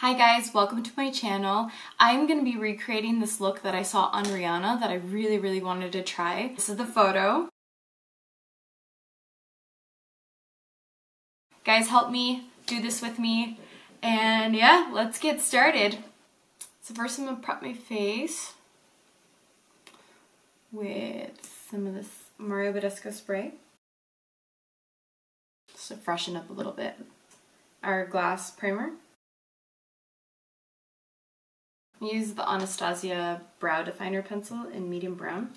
Hi guys, welcome to my channel. I'm going to be recreating this look that I saw on Rihanna that I really wanted to try. This is the photo. Guys, help me do this with me. And yeah, let's get started. So first I'm going to prep my face with some of this Mario Badescu spray. Just to freshen up a little bit. Our glass primer. Use the Anastasia Brow Definer Pencil in medium brown.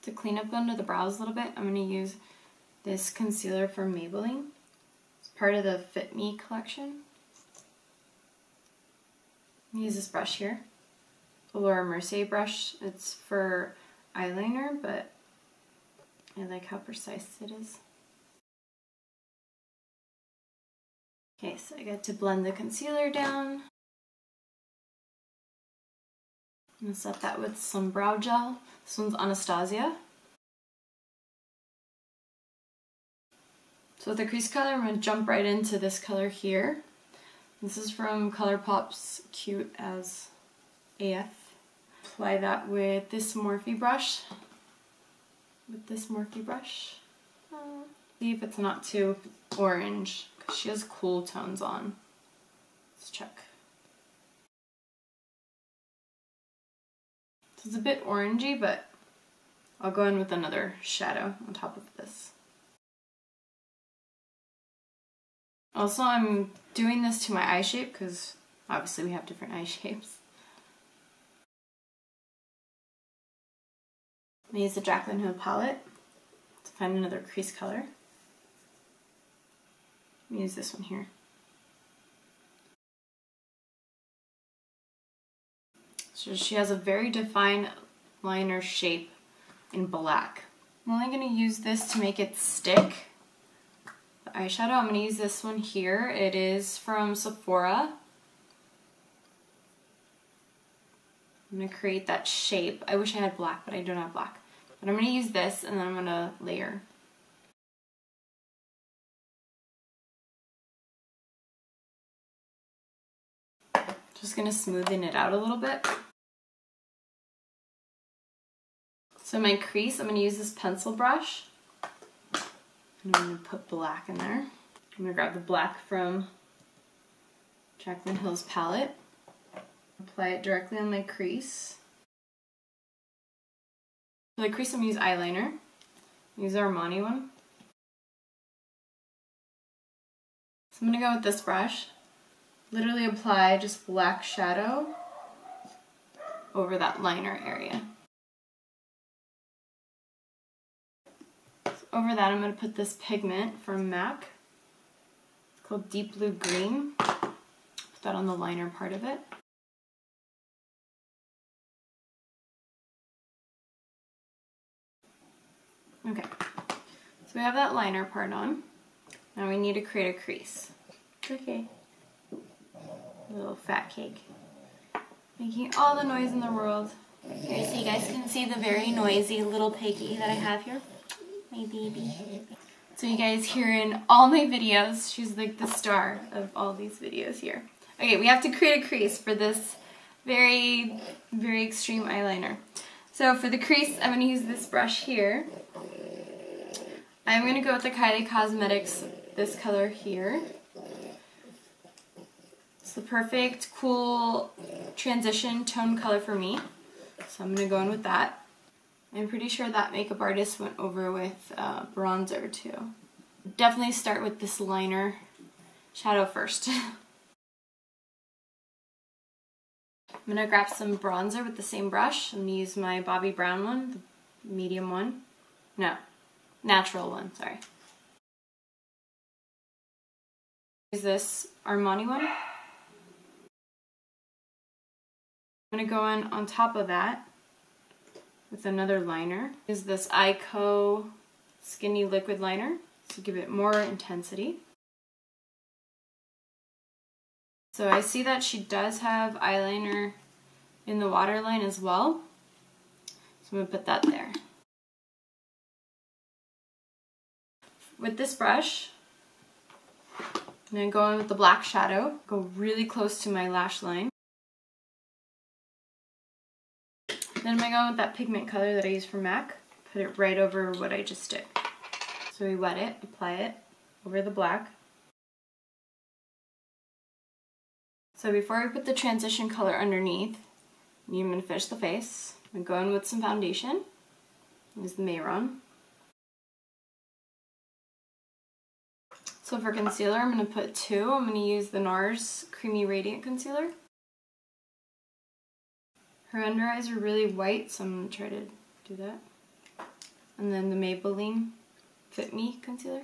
To clean up under the brows a little bit, I'm going to use this concealer from Maybelline. It's part of the Fit Me collection. I'm going to use this brush here, a Laura Mercier brush. It's for eyeliner, but I like how precise it is. Okay, so I got to blend the concealer down. I'm going to set that with some brow gel. This one's Anastasia. So with the crease color, I'm going to jump right into this color here. This is from ColourPop's Cute as AF. Apply that with this Morphe brush. See if it's not too orange. She has cool tones on. Let's check. So it's a bit orangey, but I'll go in with another shadow on top of this. Also, I'm doing this to my eye shape because obviously we have different eye shapes. I'm going to use the Jaclyn Hill palette to find another crease color. Use this one here. So she has a very defined liner shape in black. I'm only going to use this to make it stick. The eyeshadow, I'm going to use this one here. It is from Sephora. I'm going to create that shape. I wish I had black, but I don't have black. But I'm going to use this and then I'm going to layer. Just going to smoothen it out a little bit. So my crease, I'm going to use this pencil brush. And I'm going to put black in there. I'm going to grab the black from Jaclyn Hill's palette. Apply it directly on my crease. For the crease, I'm going to use eyeliner. Use the Armani one. So I'm going to go with this brush. Literally apply just black shadow over that liner area. So over that I'm going to put this pigment from MAC. It's called Deep Blue Green. Put that on the liner part of it. Okay, so we have that liner part on. Now we need to create a crease. Okay. Little fat cake. Making all the noise in the world. Okay, so you guys can see the very noisy little piggy that I have here. My baby. So you guys hear in all my videos, she's like the star of all these videos here. Okay, we have to create a crease for this very extreme eyeliner. So for the crease, I'm going to use this brush here. I'm going to go with the Kylie Cosmetics, this color here. The perfect, cool transition tone color for me. So I'm going to go in with that. I'm pretty sure that makeup artist went over with bronzer too. Definitely start with this liner shadow first. I'm going to grab some bronzer with the same brush. I'm going to use my Bobbi Brown one, the medium one. No, natural one, sorry. Use this Armani one. I'm going to go in on top of that with another liner. Use this Ico Skinny Liquid Liner to give it more intensity. So I see that she does have eyeliner in the waterline as well. So I'm going to put that there. With this brush, I'm going to go in with the black shadow, go really close to my lash line. Then I'm going to go in with that pigment color that I used from MAC, put it right over what I just did. So we wet it, apply it over the black. So before we put the transition color underneath, I'm going to finish the face. I'm going to go in with some foundation. Use the Mayron. So for concealer, I'm going to put 2. I'm going to use the NARS Creamy Radiant Concealer. Her under eyes are really white, so I'm going to try to do that. And then the Maybelline Fit Me Concealer.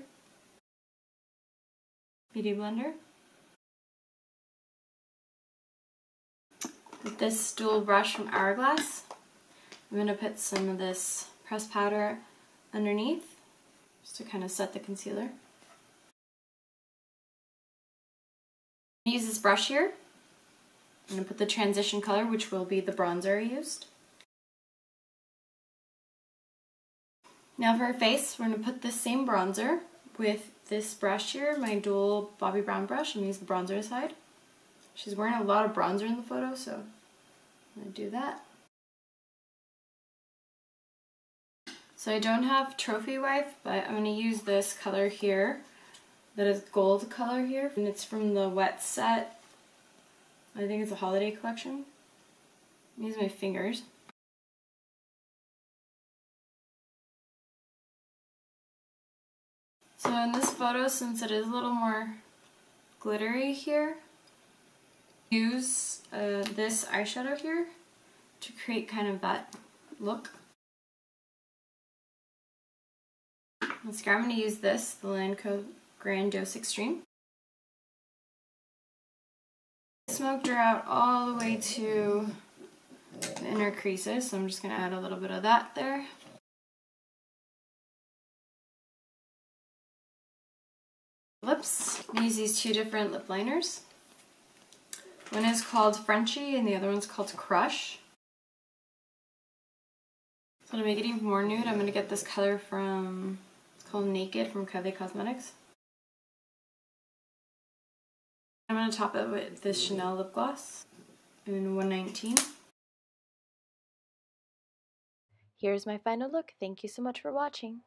Beauty Blender. With this dual brush from Hourglass, I'm going to put some of this pressed powder underneath, just to kind of set the concealer. Use this brush here. I'm going to put the transition color, which will be the bronzer I used. Now for her face, we're going to put this same bronzer with this brush here, my dual Bobbi Brown brush. I'm going to use the bronzer side. She's wearing a lot of bronzer in the photo, so I'm going to do that. So I don't have Trophy Wife, but I'm going to use this color here. That is gold color here, and it's from the Wet Set. I think it's a holiday collection. I'm using my fingers. So in this photo, since it is a little more glittery here, use this eyeshadow here to create kind of that look. Mascara, I'm going to use this, the Lancome Grandiose Extreme. Smoked her out all the way to the inner creases, so I'm just going to add a little bit of that there. Lips, I use these 2 different lip liners. One is called Frenchie and the other one's called Crush. So to make it even more nude, I'm going to get this color from, it's called Naked from Kylie Cosmetics. I'm going to top it with this Chanel lip gloss in 119. Here's my final look. Thank you so much for watching.